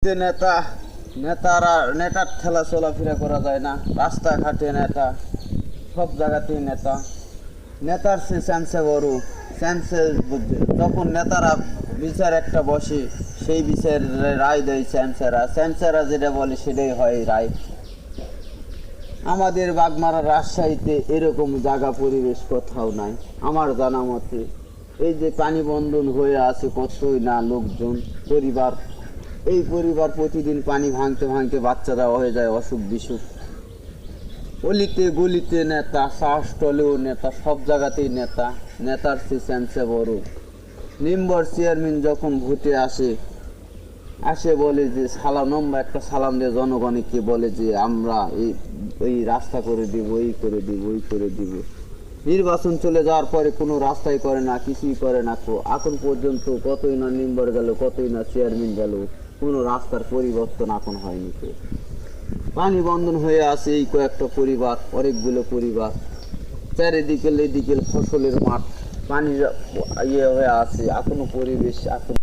গলিতে নেতা, নেতার ঠেলা চলাফেরা করা যায় না, রাস্তাঘাটে নেতা, সব জায়গাতেই নেতা। নেতার সে সেন্সে বড় সেন্সে, যখন নেতারা বিচার একটা বসে সেই বিচার রায় দেয় সেন্সারা যেটা বলে সেটাই হয় রায়। আমাদের বাগমারা রাজশাহীতে এরকম জায়গা পরিবেশ কোথাও নাই আমার জানা মতে। এই যে পানি বন্ধন হয়ে আছে কতই না লোকজন পরিবার, এই পরিবার প্রতিদিন পানি ভাঙতে ভাঙতে বাচ্চারা হয়ে যায় অসুখ বিসুখ। অলিতে গলিতে নেতা, চা স্টলেও নেতা, সব জায়গাতেই নেতা। নেতার সে সেন্সে বড়। মেম্বার চেয়ারম্যান যখন ভোটে আসে বলে যে সালাম, নম্বর একটা সালাম দিয়ে জনগণকে বলে যে আমরা এই রাস্তা করে দিব, এই করে দিব, ওই করে দিব। নির্বাচন চলে যাওয়ার পরে কোনো রাস্তাই করে না, কিছুই করে না। এখন পর্যন্ত কতই না মেম্বার গেল, কতই না চেয়ারম্যান গেল, কোনো রাস্তার পরিবর্তন এখন হয়নি। তো পানি বন্ধন হয়ে আছে এই কয়েকটা পরিবার, অনেকগুলো পরিবার। চারিদিকে এদিকে ফসলের মাঠ পানি ইয়ে হয়ে আছে, এখনো পরিবেশ এখন